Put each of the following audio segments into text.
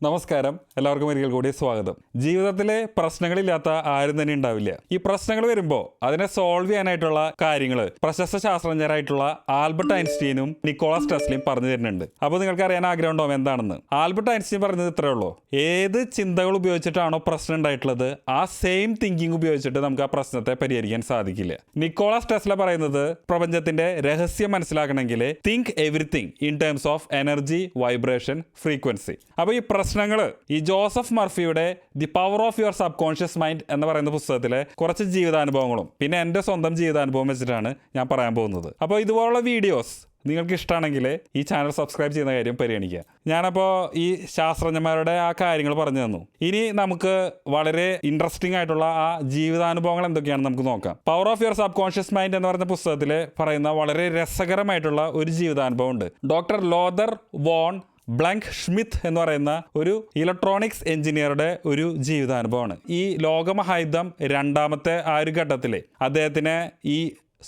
നമസ്കാരം, എല്ലാവർക്കും ഒരിക്കൽ കൂടി സ്വാഗതം. ജീവിതത്തിലെ പ്രശ്നങ്ങളില്ലാത്ത ആരും തന്നെ ഉണ്ടാവില്ല. ഈ പ്രശ്നങ്ങൾ വരുമ്പോൾ അതിനെ സോൾവ് ചെയ്യാനായിട്ടുള്ള കാര്യങ്ങൾ പ്രശസ്ത ശാസ്ത്രജ്ഞരായിട്ടുള്ള ആൽബർട്ട് ഐൻസ്റ്റീനും നിക്കോളാസ് ടെസ്ലയും പറഞ്ഞു തരുന്നുണ്ട്. അപ്പോൾ നിങ്ങൾക്ക് അറിയാൻ ആഗ്രഹം ഉണ്ടാവും എന്താണെന്ന്. ആൽബർട്ട് ഐൻസ്റ്റീൻ പറഞ്ഞത് ഇത്രയേ ഉള്ളൂ: ഏത് ചിന്തകൾ ഉപയോഗിച്ചിട്ടാണോ പ്രശ്നം ഉണ്ടായിട്ടുള്ളത്, ആ സെയിം തിങ്കിങ് ഉപയോഗിച്ചിട്ട് നമുക്ക് ആ പ്രശ്നത്തെ പരിഹരിക്കാൻ സാധിക്കില്ല. നിക്കോളാസ് ടെസ്ല പറയുന്നത് പ്രപഞ്ചത്തിന്റെ രഹസ്യം മനസ്സിലാക്കണമെങ്കിൽ think everything in terms of energy, vibration, frequency. അപ്പോൾ ഈ പ്രശ്നങ്ങൾ ഈ ജോസഫ് മർഫിയുടെ the power of your subconscious mind എന്ന് പറയുന്ന പുസ്തകത്തിലെ കുറച്ച് ജീവിതാനുഭവങ്ങളും പിന്നെ എൻ്റെ സ്വന്തം ജീവിതാനുഭവം വെച്ചിട്ടാണ് ഞാൻ പറയാൻ പോകുന്നത്. അപ്പോൾ ഇതുപോലുള്ള വീഡിയോസ് നിങ്ങൾക്ക് ഇഷ്ടമാണെങ്കിൽ ഈ ചാനൽ സബ്സ്ക്രൈബ് ചെയ്യുന്ന കാര്യം പരിഗണിക്കുക. ഞാനപ്പോൾ ഈ ശാസ്ത്രജ്ഞന്മാരുടെ ആ കാര്യങ്ങൾ പറഞ്ഞു തന്നു. ഇനി നമുക്ക് വളരെ ഇൻട്രസ്റ്റിംഗ് ആയിട്ടുള്ള ആ ജീവിതാനുഭവങ്ങൾ എന്തൊക്കെയാണെന്ന് നമുക്ക് നോക്കാം. Power of your subconscious mind എന്ന് പറയുന്ന പുസ്തകത്തിൽ പറയുന്ന വളരെ രസകരമായിട്ടുള്ള ഒരു ജീവിതാനുഭവം ഉണ്ട്. ഡോക്ടർ ലോദർ വോൺ ബ്ലാങ്ക് ഷ്മിത്ത് എന്ന് പറയുന്ന ഒരു ഇലക്ട്രോണിക്സ് എഞ്ചിനീയറുടെ ഒരു ജീവിതാനുഭവമാണ്. ഈ ലോകമഹായുദ്ധം രണ്ടാമത്തെ ആ ഒരു ഘട്ടത്തിൽ അദ്ദേഹത്തിനെ ഈ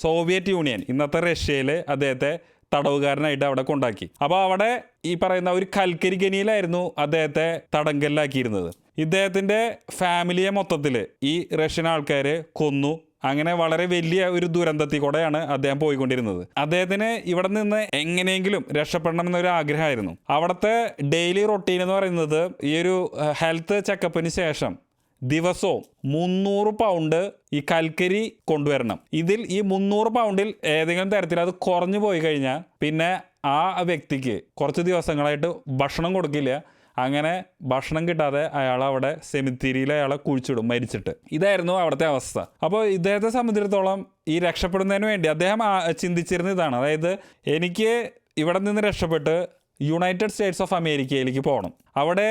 സോവിയറ്റ് യൂണിയൻ, ഇന്നത്തെ റഷ്യയിൽ, അദ്ദേഹത്തെ തടവുകാരനായിട്ട് അവിടെ കൊണ്ടാക്കി. അപ്പോൾ അവിടെ ഈ പറയുന്ന ഒരു കൽക്കരി ഖനിയിലായിരുന്നു അദ്ദേഹത്തെ തടങ്കലിലാക്കിയിരുന്നത്. ഇദ്ദേഹത്തിൻ്റെ ഫാമിലിയെ മൊത്തത്തിൽ ഈ റഷ്യൻ ആൾക്കാർ കൊന്നു. അങ്ങനെ വളരെ വലിയ ഒരു ദുരന്തത്തിൽ കൂടെയാണ് അദ്ദേഹം പോയിക്കൊണ്ടിരുന്നത്. അദ്ദേഹത്തിന് ഇവിടെ നിന്ന് എങ്ങനെയെങ്കിലും രക്ഷപ്പെടണം എന്നൊരു ആഗ്രഹമായിരുന്നു. അവിടുത്തെ ഡെയിലി റൊട്ടീൻ എന്ന് പറയുന്നത് ഈ ഒരു ഹെൽത്ത് ചെക്കപ്പിന് ശേഷം ദിവസവും 300 പൗണ്ട് ഈ കൽക്കരി കൊണ്ടുവരണം. ഇതിൽ ഈ 300 പൗണ്ടിൽ ഏതെങ്കിലും തരത്തിൽ അത് കുറഞ്ഞു പോയി കഴിഞ്ഞാൽ പിന്നെ ആ വ്യക്തിക്ക് കുറച്ച് ദിവസങ്ങളായിട്ട് ഭക്ഷണം കൊടുക്കില്ല. അങ്ങനെ ഭക്ഷണം കിട്ടാതെ അയാൾ അവിടെ സെമിത്തേരിയിൽ അയാളെ കുഴിച്ചിടും മരിച്ചിട്ട്. ഇതായിരുന്നു അവിടുത്തെ അവസ്ഥ. അപ്പോൾ ഇദ്ദേഹത്തെ സംബന്ധിച്ചിടത്തോളം ഈ രക്ഷപ്പെടുന്നതിന് വേണ്ടി അദ്ദേഹം ചിന്തിച്ചിരുന്ന ഇതാണ്: അതായത് എനിക്ക് ഇവിടെ നിന്ന് രക്ഷപ്പെട്ട് യുണൈറ്റഡ് സ്റ്റേറ്റ്സ് ഓഫ് അമേരിക്കയിലേക്ക് പോകണം. അവിടെ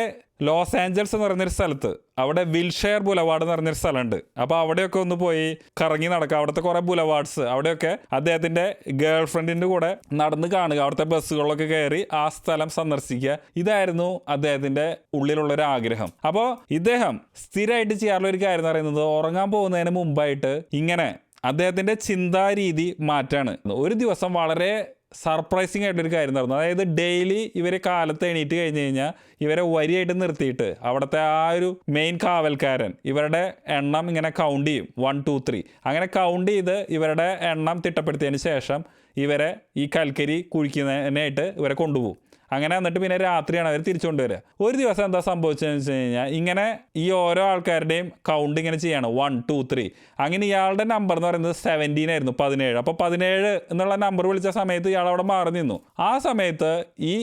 ലോസ് ആഞ്ചൽസ് എന്ന് പറയുന്നൊരു സ്ഥലത്ത് അവിടെ വിൽഷെയർ ബുലവാർഡ് എന്ന് പറഞ്ഞൊരു സ്ഥലമുണ്ട്. അപ്പോൾ അവിടെയൊക്കെ ഒന്ന് പോയി കറങ്ങി നടക്കുക. അവിടുത്തെ കുറേ ബുലവാർഡ്സ് അവിടെയൊക്കെ അദ്ദേഹത്തിൻ്റെ ഗേൾ ഫ്രണ്ടിൻ്റെ കൂടെ നടന്ന് കാണുക, അവിടുത്തെ ബസ്സുകളിലൊക്കെ കയറി ആ സ്ഥലം സന്ദർശിക്കുക. ഇതായിരുന്നു അദ്ദേഹത്തിൻ്റെ ഉള്ളിലുള്ളൊരു ആഗ്രഹം. അപ്പോൾ ഇദ്ദേഹം സ്ഥിരമായിട്ട് ചെയ്യാറുള്ള ഒരു കാര്യം എന്ന് പറയുന്നത് ഉറങ്ങാൻ പോകുന്നതിന് മുമ്പായിട്ട് ഇങ്ങനെ അദ്ദേഹത്തിൻ്റെ ചിന്താരീതി മാറ്റാണ്. ഒരു ദിവസം വളരെ സർപ്രൈസിങ് ആയിട്ടൊരു കാര്യം നടന്നു. അതായത് ഡെയിലി ഇവരെ കാലത്ത് എണീറ്റ് കഴിഞ്ഞ് കഴിഞ്ഞാൽ ഇവരെ വരിയായിട്ട് നിർത്തിയിട്ട് അവിടുത്തെ ആ ഒരു മെയിൻ കാവൽക്കാരൻ ഇവരുടെ എണ്ണം ഇങ്ങനെ കൗണ്ട് ചെയ്യും. 1 2 3 അങ്ങനെ കൗണ്ട് ചെയ്ത് ഇവരുടെ എണ്ണം തിട്ടപ്പെടുത്തിയതിന് ശേഷം ഇവരെ ഈ കൽക്കരി കുഴിക്കുന്നതിനായിട്ട് ഇവരെ കൊണ്ടുപോകും. അങ്ങനെ എന്നിട്ട് പിന്നെ രാത്രിയാണ് അവർ തിരിച്ചു കൊണ്ടുവരിക. ഒരു ദിവസം എന്താ സംഭവിച്ചതെന്ന് വെച്ച് കഴിഞ്ഞാൽ ഇങ്ങനെ ഈ ഓരോ ആൾക്കാരുടെയും കൗണ്ട് ഇങ്ങനെ ചെയ്യാണ് 1 2 3. അങ്ങനെ ഇയാളുടെ നമ്പർ എന്ന് പറയുന്നത് 17 ആയിരുന്നു, 17. അപ്പോൾ 17 എന്നുള്ള നമ്പർ വിളിച്ച സമയത്ത് ഇയാൾ അവിടെ മാറി നിന്നു. ആ സമയത്ത് ഈ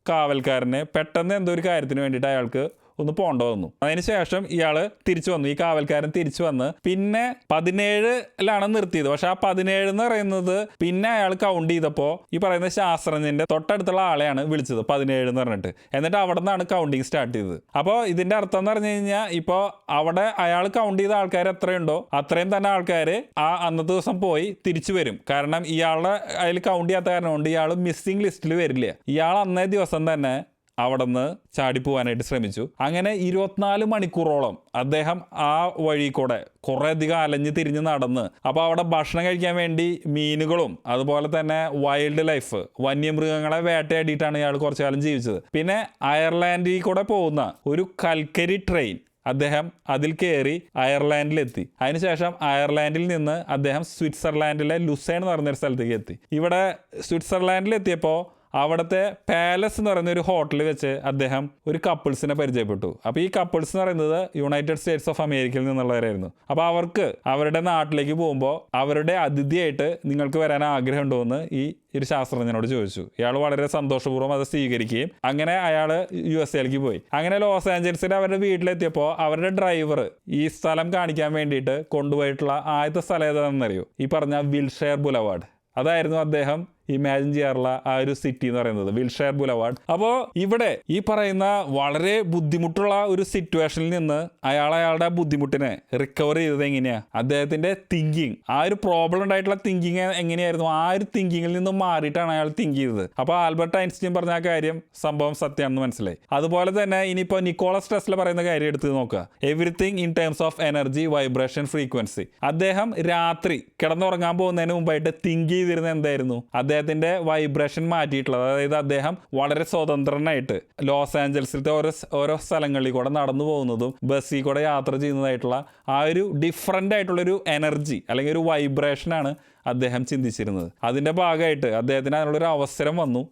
കാവൽക്കാരന് പെട്ടെന്ന് എന്തോ ഒരു കാര്യത്തിന് വേണ്ടിയിട്ട് അയാൾക്ക് ഒന്ന് പോകേണ്ട വന്നു. അതിനുശേഷം ഇയാൾ തിരിച്ചു വന്നു. ഈ കാവൽക്കാരൻ തിരിച്ചു വന്ന് പിന്നെ 17ലാണ് നിർത്തിയത്. പക്ഷെ ആ 17 എന്ന് പറയുന്നത് പിന്നെ അയാൾ കൗണ്ട് ചെയ്തപ്പോൾ ഈ പറയുന്ന ശാസ്ത്രജ്ഞന്റെ തൊട്ടടുത്തുള്ള ആളെയാണ് വിളിച്ചത് 17 എന്ന് പറഞ്ഞിട്ട്. എന്നിട്ട് അവിടെ നിന്നാണ് കൗണ്ടിങ് സ്റ്റാർട്ട് ചെയ്തത്. അപ്പോൾ ഇതിന്റെ അർത്ഥം എന്ന് പറഞ്ഞു കഴിഞ്ഞാൽ ഇപ്പോൾ അവിടെ അയാൾ കൗണ്ട് ചെയ്ത ആൾക്കാർ എത്രയുണ്ടോ അത്രയും തന്നെ ആൾക്കാർ ആ അന്നത്തെ ദിവസം പോയി തിരിച്ചു വരും. കാരണം ഇയാളുടെ അതിൽ കൗണ്ട് ചെയ്യാത്ത കാരണം കൊണ്ട് ഇയാൾ മിസ്സിംഗ് ലിസ്റ്റിൽ വരില്ല. ഇയാൾ അന്നേ ദിവസം തന്നെ അവിടെ നിന്ന് ചാടിപ്പോവാനായിട്ട് ശ്രമിച്ചു. അങ്ങനെ 24 മണിക്കൂറോളം അദ്ദേഹം ആ വഴി കൂടെ കുറേ അധികം അലഞ്ഞ് തിരിഞ്ഞ് നടന്ന്. അപ്പോൾ അവിടെ ഭക്ഷണം കഴിക്കാൻ വേണ്ടി മീനുകളും അതുപോലെ തന്നെ വൈൽഡ് ലൈഫ്, വന്യമൃഗങ്ങളെ വേട്ടയാടിയിട്ടാണ് ഇയാൾ കുറച്ചു കാലം ജീവിച്ചത്. പിന്നെ അയർലാൻഡിൽ കൂടെ പോകുന്ന ഒരു കൽക്കരി ട്രെയിൻ, അദ്ദേഹം അതിൽ കയറി അയർലാൻഡിലെത്തി. അതിനുശേഷം അയർലാൻഡിൽ നിന്ന് അദ്ദേഹം സ്വിറ്റ്സർലാൻഡിലെ ലുസേൺ എന്ന് പറയുന്നൊരു സ്ഥലത്തേക്ക് എത്തി. ഇവിടെ സ്വിറ്റ്സർലാൻഡിലെത്തിയപ്പോൾ അവിടുത്തെ പാലസ് എന്ന് പറയുന്ന ഒരു ഹോട്ടലിൽ വെച്ച് അദ്ദേഹം ഒരു കപ്പിൾസിനെ പരിചയപ്പെട്ടു. അപ്പോൾ ഈ കപ്പിൾസ് എന്ന് പറയുന്നത് യുണൈറ്റഡ് സ്റ്റേറ്റ്സ് ഓഫ് അമേരിക്കയിൽ നിന്നുള്ളവരായിരുന്നു. അപ്പോൾ അവർക്ക് അവരുടെ നാട്ടിലേക്ക് പോകുമ്പോൾ അവരുടെ അതിഥിയായിട്ട് നിങ്ങൾക്ക് വരാൻ ആഗ്രഹമുണ്ടോ എന്ന് ഈ ഒരു ശാസ്ത്രജ്ഞനോട് ചോദിച്ചു. ഇയാൾ വളരെ സന്തോഷപൂർവ്വം അത് സ്വീകരിക്കുകയും അങ്ങനെ അയാൾ USA പോയി. അങ്ങനെ ലോസ് ആഞ്ചൽസിൽ അവരുടെ വീട്ടിലെത്തിയപ്പോൾ അവരുടെ ഡ്രൈവർ ഈ സ്ഥലം കാണിക്കാൻ വേണ്ടിയിട്ട് കൊണ്ടുപോയിട്ടുള്ള ആദ്യത്തെ സ്ഥലം ഏതാണെന്നറിയോ? ഈ പറഞ്ഞ വിൽഷെയർ ബുലവാർഡ്. അതായിരുന്നു അദ്ദേഹം ഇമാജിൻ ചെയ്യാറുള്ള ആ ഒരു സിറ്റി എന്ന് പറയുന്നത്, വിൽഷെയർ ബുലവാർഡ്. അപ്പോൾ ഇവിടെ ഈ പറയുന്ന വളരെ ബുദ്ധിമുട്ടുള്ള ഒരു സിറ്റുവേഷനിൽ നിന്ന് അയാളുടെ ബുദ്ധിമുട്ടിനെ റിക്കവർ ചെയ്തത് എങ്ങനെയാണ്? അദ്ദേഹത്തിന്റെ തിങ്കിങ്, ആ ഒരു പ്രോബ്ലം ഉണ്ടായിട്ടുള്ള തിങ്കിങ് എങ്ങനെയായിരുന്നു? ആ ഒരു തിങ്കിങ്ങിൽ നിന്നും മാറിയിട്ടാണ് അയാൾ തിങ്ക് ചെയ്തത്. അപ്പോൾ ആൽബർട്ട് ഐൻസ്റ്റീൻ പറഞ്ഞ ആ കാര്യം സംഭവം സത്യമാണെന്ന് മനസ്സിലായി. അതുപോലെ തന്നെ ഇനിയിപ്പോൾ നിക്കോളാസ് ടെസ്ല പറയുന്ന കാര്യം എടുത്ത് നോക്കുക: everything in terms of energy, vibration, frequency. അദ്ദേഹം രാത്രി കിടന്നുറങ്ങാൻ പോകുന്നതിന് മുമ്പായിട്ട് തിങ്ക് ചെയ്തിരുന്ന എന്തായിരുന്നു? അദ്ദേഹത്തിന്റെ വൈബ്രേഷൻ മാറ്റിയിട്ടുള്ളത്. അതായത് അദ്ദേഹം വളരെ സ്വതന്ത്രനായിട്ട് ലോസ് ആഞ്ചൽസിലത്തെ ഓരോ സ്ഥലങ്ങളിൽ കൂടെ നടന്നു പോകുന്നതും ബസ്സിൽ കൂടെ യാത്ര ചെയ്യുന്നതായിട്ടുള്ള ആ ഒരു ഡിഫറൻ്റ് ആയിട്ടുള്ളൊരു എനർജി അല്ലെങ്കിൽ ഒരു വൈബ്രേഷനാണ് അദ്ദേഹം ചിന്തിച്ചിരുന്നത്. അതിൻ്റെ ഭാഗമായിട്ട് അദ്ദേഹത്തിന് അതിനുള്ളൊരു അവസരം വന്നു.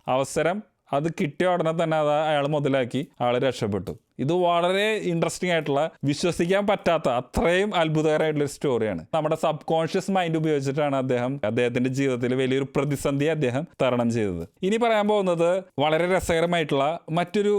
അത് കിട്ടിയ ഉടനെ തന്നെ അത് അയാൾ മുതലാക്കി, ആൾ രക്ഷപ്പെട്ടു. ഇത് വളരെ ഇൻട്രസ്റ്റിംഗ് ആയിട്ടുള്ള, വിശ്വസിക്കാൻ പറ്റാത്ത അത്രയും അത്ഭുതകരമായിട്ടുള്ളൊരു സ്റ്റോറിയാണ്. നമ്മുടെ സബ് കോൺഷ്യസ് മൈൻഡ് ഉപയോഗിച്ചിട്ടാണ് അദ്ദേഹത്തിന്റെ ജീവിതത്തിൽ വലിയൊരു പ്രതിസന്ധി അദ്ദേഹം തരണം ചെയ്തത്. ഇനി പറയാൻ പോകുന്നത് വളരെ രസകരമായിട്ടുള്ള മറ്റൊരു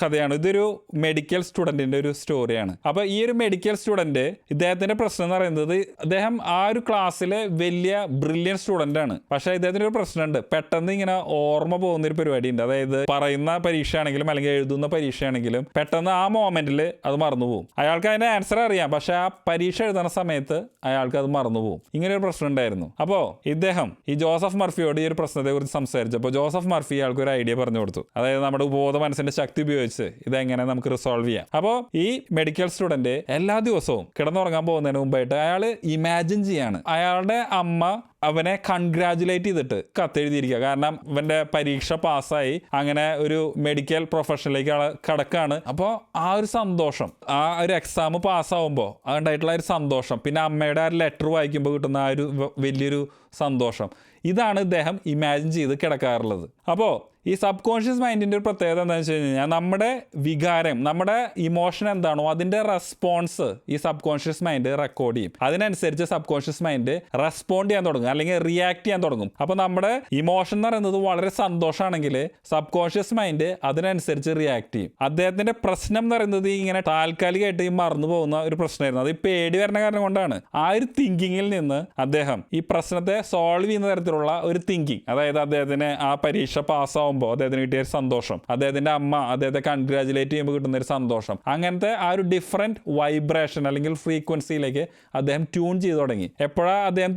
കഥയാണ്. ഇതൊരു മെഡിക്കൽ സ്റ്റുഡൻറ്റിൻ്റെ ഒരു സ്റ്റോറിയാണ്. അപ്പോൾ ഈ ഒരു മെഡിക്കൽ സ്റ്റുഡൻറ്റ്, ഇദ്ദേഹത്തിൻ്റെ പ്രശ്നം എന്ന് പറയുന്നത്, അദ്ദേഹം ആ ഒരു ക്ലാസ്സിലെ വലിയ ബ്രില്യൻ സ്റ്റുഡൻ്റ് ആണ്. പക്ഷേ ഇദ്ദേഹത്തിന് ഒരു പ്രശ്നമുണ്ട്. പെട്ടെന്ന് ഇങ്ങനെ ഓർമ്മ പോകുന്നൊരു പരിപാടി ഉണ്ട്. അതായത് പറയുന്ന പരീക്ഷയാണെങ്കിലും അല്ലെങ്കിൽ എഴുതുന്ന പരീക്ഷയാണെങ്കിലും പെട്ടെന്ന് ആ മൊമെന്റിൽ അത് മറന്നുപോകും. അയാൾക്ക് അതിന്റെ ആൻസർ അറിയാം, പക്ഷെ ആ പരീക്ഷ എഴുതുന്ന സമയത്ത് അയാൾക്ക് അത് മറന്നുപോകും. ഇങ്ങനെ ഒരു പ്രശ്നം ഉണ്ടായിരുന്നു. അപ്പോൾ ഇദ്ദേഹം ഈ ജോസഫ് മർഫിയോട് ഈ ഒരു പ്രശ്നത്തെ കുറിച്ച് സംസാരിച്ചപ്പോൾ ജോസഫ് മർഫി അയാൾക്ക് ഒരു ഐഡിയ പറഞ്ഞു കൊടുത്തു. അതായത് നമ്മുടെ ഉപബോധ മനസ്സിന്റെ ശക്തി ഉപയോഗിച്ച് ഇതെങ്ങനെ നമുക്ക് റിസോൾവ് ചെയ്യാം. അപ്പോൾ ഈ മെഡിക്കൽ സ്റ്റുഡന്റ് എല്ലാ ദിവസവും കിടന്നുറങ്ങാൻ പോകുന്നതിന് മുമ്പായിട്ട് അയാൾ ഇമാജിൻ ചെയ്യാണ് അയാളുടെ അമ്മ അവനെ കൺഗ്രാജുലേറ്റ് ചെയ്തിട്ട് കത്തെഴുതിയിരിക്കുക. കാരണം അവൻ്റെ പരീക്ഷ പാസ്സായി, അങ്ങനെ ഒരു മെഡിക്കൽ പ്രൊഫഷനിലേക്ക് കടക്കാണ്. അപ്പോൾ ആ ഒരു സന്തോഷം, ആ ഒരു എക്സാം പാസ്സാവുമ്പോൾ അതുണ്ടായിട്ടുള്ള ഒരു സന്തോഷം, പിന്നെ അമ്മയുടെ ആ ലെറ്റർ വായിക്കുമ്പോൾ കിട്ടുന്ന ആ ഒരു വലിയൊരു സന്തോഷം, ഇതാണ് ഇദ്ദേഹം ഇമാജിൻ ചെയ്ത് കിടക്കാറുള്ളത്. അപ്പോൾ ഈ സബ് കോൺഷ്യസ് മൈൻഡിൻ്റെ ഒരു പ്രത്യേകത എന്താണെന്ന് വെച്ച് കഴിഞ്ഞാൽ, നമ്മുടെ വികാരം, നമ്മുടെ ഇമോഷൻ എന്താണോ അതിൻ്റെ റെസ്പോൺസ് ഈ സബ് കോൺഷ്യസ് മൈൻഡ് റെക്കോർഡ് ചെയ്യും. അതിനനുസരിച്ച് സബ് കോൺഷ്യസ് മൈൻഡ് റെസ്പോണ്ട് ചെയ്യാൻ തുടങ്ങും, അല്ലെങ്കിൽ റിയാക്ട് ചെയ്യാൻ തുടങ്ങും. അപ്പോൾ നമ്മുടെ ഇമോഷൻ എന്ന് പറയുന്നത് വളരെ സന്തോഷമാണെങ്കിൽ സബ് കോൺഷ്യസ് മൈൻഡ് അതിനനുസരിച്ച് റിയാക്ട് ചെയ്യും. അദ്ദേഹത്തിൻ്റെ പ്രശ്നം എന്ന് പറയുന്നത് ഇങ്ങനെ താൽക്കാലികമായിട്ട് ഈ മറന്നു പോകുന്ന ഒരു പ്രശ്നമായിരുന്നു. അത് ഈ പേടി വരുന്ന കാരണം കൊണ്ടാണ്. ആ ഒരു തിങ്കിങ്ങിൽ നിന്ന് അദ്ദേഹം ഈ പ്രശ്നത്തെ സോൾവ് ചെയ്യുന്ന തരത്തിലുള്ള ഒരു തിങ്കിങ്, അതായത് അദ്ദേഹത്തിന് ആ പരീക്ഷ പാസ്സാവും അദ്ദേഹത്തിന് കിട്ടിയ ഒരു സന്തോഷം, അദ്ദേഹത്തിന്റെ അമ്മ അദ്ദേഹത്തെ കൺഗ്രാജുലേറ്റ് ചെയ്യുമ്പോൾ കിട്ടുന്ന ഒരു സന്തോഷം, അങ്ങനത്തെ ആ ഒരു ഡിഫറെന്റ് വൈബ്രേഷൻ അല്ലെങ്കിൽ ഫ്രീക്വൻസിയിലേക്ക് അദ്ദേഹം ട്യൂൺ ചെയ്ത് തുടങ്ങി. എപ്പോഴാണ് അദ്ദേഹം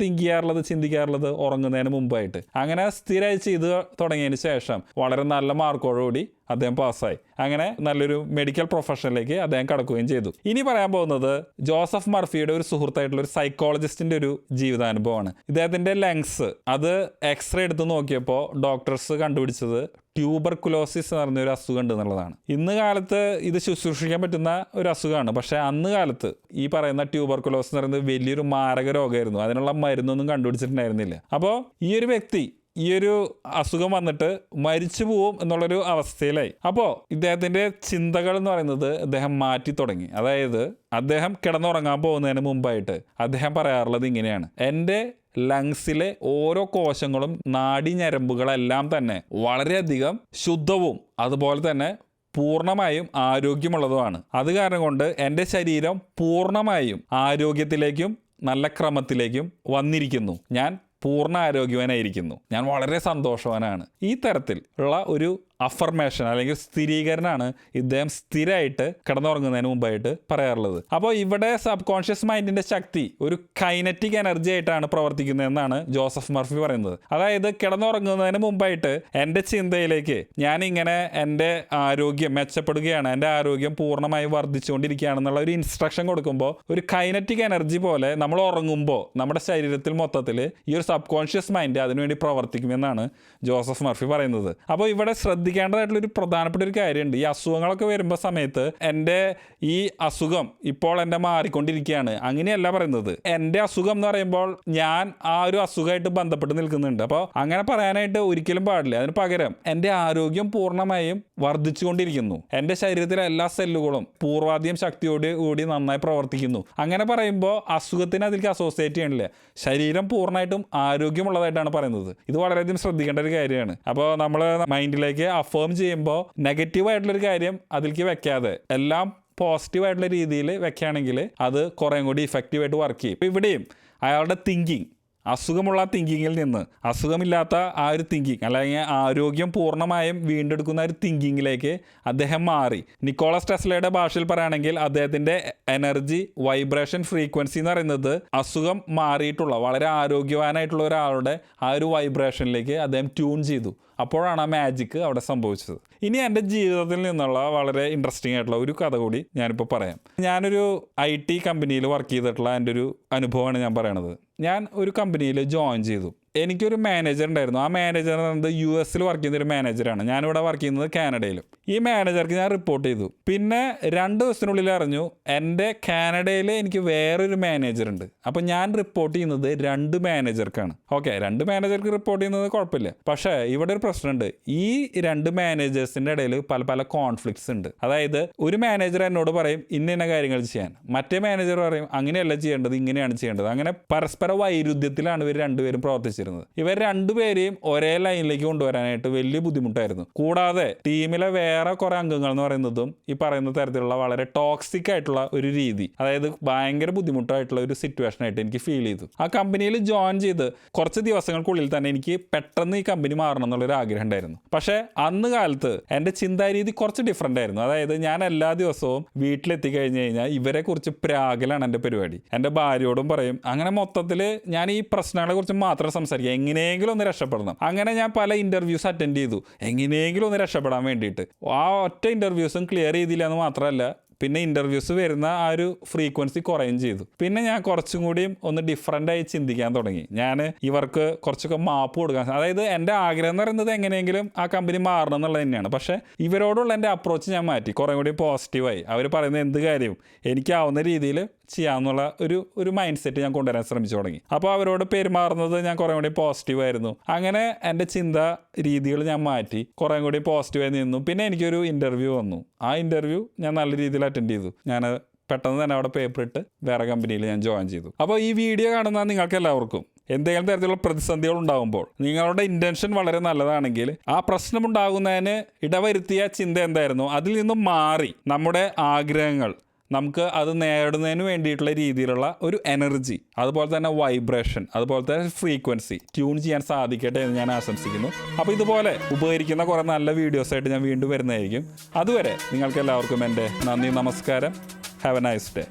ചിന്തിക്കാറുള്ളത് ഉറങ്ങുന്നതിന് മുമ്പായിട്ട്. അങ്ങനെ സ്ഥിരമായി ചെയ്ത് തുടങ്ങിയതിന് ശേഷം വളരെ നല്ല മാർക്കോടുകൂടി അദ്ദേഹം പാസ്സായി. അങ്ങനെ നല്ലൊരു മെഡിക്കൽ പ്രൊഫഷനിലേക്ക് അദ്ദേഹം കടക്കുകയും ചെയ്തു. ഇനി പറയാൻ പോകുന്നത് ജോസഫ് മർഫിയുടെ ഒരു സുഹൃത്തായിട്ടുള്ള ഒരു സൈക്കോളജിസ്റ്റിന്റെ ഒരു ജീവിതാനുഭവമാണ്. ഇദ്ദേഹത്തിന്റെ ലങ്സ് അത് എക്സ്റേ എടുത്ത് നോക്കിയപ്പോൾ ഡോക്ടേഴ്സ് കണ്ടുപിടിച്ചത് ട്യൂബർകുലോസിസ് എന്ന് പറഞ്ഞൊരു അസുഖം ഉണ്ട് എന്നുള്ളതാണ്. ഇന്ന് കാലത്ത് ഇത് ശുശ്രൂഷിക്കാൻ പറ്റുന്ന ഒരു അസുഖമാണ്. പക്ഷേ അന്ന് കാലത്ത് ഈ പറയുന്ന ട്യൂബർകുലോസിസ് എന്ന് പറയുന്നത് വലിയൊരു മാരക രോഗമായിരുന്നു. അതിനുള്ള മരുന്നൊന്നും കണ്ടുപിടിച്ചിട്ടുണ്ടായിരുന്നില്ല. അപ്പോൾ ഈ ഒരു വ്യക്തി ഈ ഒരു അസുഖം വന്നിട്ട് മരിച്ചു പോവും എന്നുള്ളൊരു അവസ്ഥയിലായി. അപ്പോൾ ഇദ്ദേഹത്തിൻ്റെ ചിന്തകൾ എന്ന് പറയുന്നത് അദ്ദേഹം മാറ്റി തുടങ്ങി. അതായത് അദ്ദേഹം കിടന്നുറങ്ങാൻ പോകുന്നതിന് മുമ്പായിട്ട് അദ്ദേഹം പറയാറുള്ളത് ഇങ്ങനെയാണ്: എൻ്റെ ലങ്സിലെ ഓരോ കോശങ്ങളും നാഡീഞരമ്പുകളെല്ലാം തന്നെ വളരെയധികം ശുദ്ധവും അതുപോലെ തന്നെ പൂർണ്ണമായും ആരോഗ്യമുള്ളതുമാണ്. അത് കാരണം കൊണ്ട് എൻ്റെ ശരീരം പൂർണ്ണമായും ആരോഗ്യത്തിലേക്കും നല്ല ക്രമത്തിലേക്കും വന്നിരിക്കുന്നു. ഞാൻ പൂർണ്ണ ആരോഗ്യവാനായിരിക്കുന്നു. ഞാൻ വളരെ സന്തോഷവാനാണ്. ഈ തരത്തിൽ ഉള്ള ഒരു അഫർമേഷൻ അല്ലെങ്കിൽ സ്ഥിരീകരണമാണ് ഇദ്ദേഹം സ്ഥിരമായിട്ട് കിടന്നുറങ്ങുന്നതിന് മുമ്പായിട്ട് പറയാറുള്ളത്. അപ്പോൾ ഇവിടെ സബ് കോൺഷ്യസ് മൈൻഡിൻ്റെ ശക്തി ഒരു കൈനറ്റിക് എനർജി ആയിട്ടാണ് പ്രവർത്തിക്കുന്നതെന്നാണ് ജോസഫ് മർഫി പറയുന്നത്. അതായത് കിടന്നുറങ്ങുന്നതിന് മുമ്പായിട്ട് എൻ്റെ ചിന്തയിലേക്ക് ഞാനിങ്ങനെ എൻ്റെ ആരോഗ്യം മെച്ചപ്പെടുകയാണ്, എൻ്റെ ആരോഗ്യം പൂർണ്ണമായി വർദ്ധിച്ചുകൊണ്ടിരിക്കുകയാണെന്നുള്ള ഒരു ഇൻസ്ട്രക്ഷൻ കൊടുക്കുമ്പോൾ ഒരു കൈനറ്റിക് എനർജി പോലെ നമ്മൾ ഉറങ്ങുമ്പോൾ നമ്മുടെ ശരീരത്തിൽ മൊത്തത്തിൽ ഈ ഒരു സബ് കോൺഷ്യസ് മൈൻഡ് അതിനുവേണ്ടി പ്രവർത്തിക്കുമെന്നാണ് ജോസഫ് മർഫി പറയുന്നത്. അപ്പോൾ ഇവിടെ ശ്രദ്ധിക്കേണ്ടതായിട്ടുള്ളൊരു പ്രധാനപ്പെട്ട ഒരു കാര്യമുണ്ട്. ഈ അസുഖങ്ങളൊക്കെ വരുമ്പോൾ സമയത്ത് എൻ്റെ ഈ അസുഖം ഇപ്പോൾ എൻ്റെ മാറിക്കൊണ്ടിരിക്കുകയാണ് അങ്ങനെയല്ല പറയുന്നത്. എൻ്റെ അസുഖം എന്ന് പറയുമ്പോൾ ഞാൻ ആ ഒരു അസുഖമായിട്ട് ബന്ധപ്പെട്ട് നിൽക്കുന്നുണ്ട്. അപ്പോൾ അങ്ങനെ പറയാനായിട്ട് ഒരിക്കലും പാടില്ല. അതിന് പകരം എൻ്റെ ആരോഗ്യം പൂർണ്ണമായും വർദ്ധിച്ചുകൊണ്ടിരിക്കുന്നു, എൻ്റെ ശരീരത്തിലെ എല്ലാ സെല്ലുകളും പൂർവാധികം ശക്തിയോട് കൂടി നന്നായി പ്രവർത്തിക്കുന്നു. അങ്ങനെ പറയുമ്പോൾ അസുഖത്തിന് അതിലേക്ക് അസോസിയേറ്റ് ചെയ്യണില്ല, ശരീരം പൂർണ്ണമായിട്ടും ആരോഗ്യമുള്ളതായിട്ടാണ് പറയുന്നത്. ഇത് വളരെയധികം ശ്രദ്ധിക്കേണ്ട ഒരു കാര്യമാണ്. അപ്പോൾ നമ്മൾ മൈൻഡിലേക്ക് അഫേം ചെയ്യുമ്പോൾ നെഗറ്റീവായിട്ടുള്ളൊരു കാര്യം അതിലേക്ക് വെക്കാതെ എല്ലാം പോസിറ്റീവായിട്ടുള്ള രീതിയിൽ വെക്കുകയാണെങ്കിൽ അത് കുറേ കൂടി ഇഫക്റ്റീവായിട്ട് വർക്ക് ചെയ്യും. ഇവിടെയും അയാളുടെ തിങ്കിങ് അസുഖമുള്ള തിങ്കിങ്ങിൽ നിന്ന് അസുഖമില്ലാത്ത ആ ഒരു തിങ്കിങ് അല്ലെങ്കിൽ ആരോഗ്യം പൂർണ്ണമായും വീണ്ടെടുക്കുന്ന ഒരു തിങ്കിങ്ങിലേക്ക് അദ്ദേഹം മാറി. നിക്കോളസ് ടെസ്ലയുടെ ഭാഷയിൽ പറയുകയാണെങ്കിൽ അദ്ദേഹത്തിൻ്റെ എനർജി വൈബ്രേഷൻ ഫ്രീക്വൻസി എന്ന് പറയുന്നത് അസുഖം മാറിയിട്ടുള്ള വളരെ ആരോഗ്യവാനായിട്ടുള്ള ഒരാളുടെ ആ ഒരു വൈബ്രേഷനിലേക്ക് അദ്ദേഹം ട്യൂൺ ചെയ്തു. അപ്പോഴാണ് ആ മാജിക്ക് അവിടെ സംഭവിച്ചത്. ഇനി എൻ്റെ ജീവിതത്തിൽ നിന്നുള്ള വളരെ ഇൻട്രസ്റ്റിംഗ് ആയിട്ടുള്ള ഒരു കഥ കൂടി ഞാനിപ്പോൾ പറയാം. ഞാനൊരു IT കമ്പനിയിൽ വർക്ക് ചെയ്തിട്ടുള്ള എൻ്റെ ഒരു അനുഭവമാണ് ഞാൻ പറയണത്. ഞാൻ ഒരു കമ്പനിയിൽ ജോയിൻ ചെയ്തു. എനിക്കൊരു മാനേജർ ഉണ്ടായിരുന്നു. ആ മാനേജർ എന്ന് പറയുന്നത് US വർക്ക് ചെയ്യുന്ന ഒരു മാനേജറാണ്. ഞാനിവിടെ വർക്ക് ചെയ്യുന്നത് കാനഡയിലും. ഈ മാനേജർക്ക് ഞാൻ റിപ്പോർട്ട് ചെയ്തു. പിന്നെ 2 ദിവസത്തിനുള്ളിൽ അറിഞ്ഞു എൻ്റെ കാനഡയിൽ എനിക്ക് വേറൊരു മാനേജർ ഉണ്ട്. അപ്പോൾ ഞാൻ റിപ്പോർട്ട് ചെയ്യുന്നത് 2 മാനേജർക്കാണ്. ഓക്കെ, 2 മാനേജർക്ക് റിപ്പോർട്ട് ചെയ്യുന്നത് കുഴപ്പമില്ല. പക്ഷേ ഇവിടെ ഒരു പ്രശ്നമുണ്ട്. ഈ 2 മാനേജേഴ്സിൻ്റെ ഇടയിൽ പല കോൺഫ്ലിക്ട്സ് ഉണ്ട്. അതായത് ഒരു മാനേജർ എന്നോട് പറയും ഇന്ന കാര്യങ്ങൾ ചെയ്യാൻ, മറ്റേ മാനേജർ പറയും അങ്ങനെയല്ല ചെയ്യേണ്ടത്, ഇങ്ങനെയാണ് ചെയ്യേണ്ടത്. അങ്ങനെ പരസ്പര വൈരുദ്ധ്യത്തിലാണ് ഇവർ രണ്ടുപേരും പ്രവർത്തിച്ചിരുന്നത്. ഇവർ രണ്ടുപേരെയും ഒരേ ലൈനിലേക്ക് കൊണ്ടുവരാനായിട്ട് വലിയ ബുദ്ധിമുട്ടായിരുന്നു. കൂടാതെ ടീമിലെ വേറെ കുറെ അംഗങ്ങൾ എന്ന് പറയുന്നതും ഈ പറയുന്ന തരത്തിലുള്ള വളരെ ടോക്സിക് ആയിട്ടുള്ള ഒരു രീതി, അതായത് ഭയങ്കര ബുദ്ധിമുട്ടായിട്ടുള്ള ഒരു സിറ്റുവേഷൻ ആയിട്ട് എനിക്ക് ഫീൽ ചെയ്തു. ആ കമ്പനിയിൽ ജോയിൻ ചെയ്ത് കുറച്ച് ദിവസങ്ങൾക്കുള്ളിൽ തന്നെ എനിക്ക് പെട്ടെന്ന് ഈ കമ്പനി മാറണം എന്നുള്ളൊരു ആഗ്രഹം ഉണ്ടായിരുന്നു. പക്ഷേ അന്ന് കാലത്ത് എൻ്റെ ചിന്താരീതി കുറച്ച് ഡിഫറെൻ്റ് ആയിരുന്നു. അതായത് ഞാൻ എല്ലാ ദിവസവും വീട്ടിലെത്തി കഴിഞ്ഞ് കഴിഞ്ഞാൽ ഇവരെ കുറിച്ച് പ്രാകലാണ് എൻ്റെ പരിപാടി. എൻ്റെ ഭാര്യയോടും പറയും. അങ്ങനെ മൊത്തത്തിൽ ഞാൻ ഈ പ്രശ്നങ്ങളെ കുറിച്ച് മാത്രം സംസാരിക്കുക, എങ്ങനെയെങ്കിലും ഒന്ന് രക്ഷപ്പെടണം. അങ്ങനെ ഞാൻ പല ഇൻ്റർവ്യൂസ് അറ്റൻഡ് ചെയ്തു, എങ്ങനെയെങ്കിലും ഒന്ന് രക്ഷപ്പെടാൻ വേണ്ടിയിട്ട്. ആ ഒറ്റ ഇൻ്റർവ്യൂസും ക്ലിയർ ചെയ്തില്ല എന്ന് മാത്രമല്ല, പിന്നെ ഇൻ്റർവ്യൂസ് വരുന്ന ആ ഒരു ഫ്രീക്വൻസി കുറയും ചെയ്തു. പിന്നെ ഞാൻ കുറച്ചും കൂടിയും ഒന്ന് ഡിഫറൻ്റായി ചിന്തിക്കാൻ തുടങ്ങി. ഞാൻ ഇവർക്ക് കുറച്ചൊക്കെ മാപ്പ് കൊടുക്കാൻ, അതായത് എൻ്റെ ആഗ്രഹം എന്ന് പറയുന്നത് എങ്ങനെയെങ്കിലും ആ കമ്പനി മാറണം എന്നുള്ളത് തന്നെയാണ്. പക്ഷേ ഇവരോടുള്ള എൻ്റെ അപ്രോച്ച് ഞാൻ മാറ്റി, കുറേ കൂടി പോസിറ്റീവായി. അവർ പറയുന്ന എന്ത് കാര്യവും എനിക്കാവുന്ന രീതിയിൽ ചെയ്യാമെന്നുള്ള ഒരു മൈൻഡ് സെറ്റ് ഞാൻ കൊണ്ടുവരാൻ ശ്രമിച്ചു തുടങ്ങി. അപ്പോൾ അവരോട് പെരുമാറുന്നത് ഞാൻ കുറേ കൂടി പോസിറ്റീവായിരുന്നു. അങ്ങനെ എൻ്റെ ചിന്ത രീതികൾ ഞാൻ മാറ്റി കുറേ കൂടി പോസിറ്റീവായി നിന്നു. പിന്നെ എനിക്കൊരു ഇൻ്റർവ്യൂ വന്നു. ആ ഇൻ്റർവ്യൂ ഞാൻ നല്ല രീതിയിൽ അറ്റൻഡ് ചെയ്തു. ഞാൻ പെട്ടെന്ന് തന്നെ അവിടെ പേപ്പർ ഇട്ട് വേറെ കമ്പനിയിൽ ഞാൻ ജോയിൻ ചെയ്തു. അപ്പോൾ ഈ വീഡിയോ കാണുന്ന നിങ്ങൾക്ക് എല്ലാവർക്കും എന്തെങ്കിലും തരത്തിലുള്ള പ്രതിസന്ധികൾ ഉണ്ടാകുമ്പോൾ നിങ്ങളുടെ ഇൻറ്റൻഷൻ വളരെ നല്ലതാണെങ്കിൽ ആ പ്രശ്നമുണ്ടാകുന്നതിന് ഇടവരുത്തിയ ചിന്ത എന്തായിരുന്നു, അതിൽ നിന്നും മാറി നമ്മുടെ ആഗ്രഹങ്ങൾ നമുക്ക് അത് നേടുന്നതിന് വേണ്ടിയിട്ടുള്ള രീതിയിലുള്ള ഒരു എനർജി, അതുപോലെ തന്നെ വൈബ്രേഷൻ, അതുപോലെ തന്നെ ഫ്രീക്വൻസി ട്യൂൺ ചെയ്യാൻ സാധിക്കട്ടെ എന്ന് ഞാൻ ആശംസിക്കുന്നു. അപ്പോൾ ഇതുപോലെ ഉപകരിക്കുന്ന കുറേ നല്ല വീഡിയോസായിട്ട് ഞാൻ വീണ്ടും വരുന്നതായിരിക്കും. അതുവരെ നിങ്ങൾക്ക് എല്ലാവർക്കും എൻ്റെ നന്ദി, നമസ്കാരം. Have A nice day.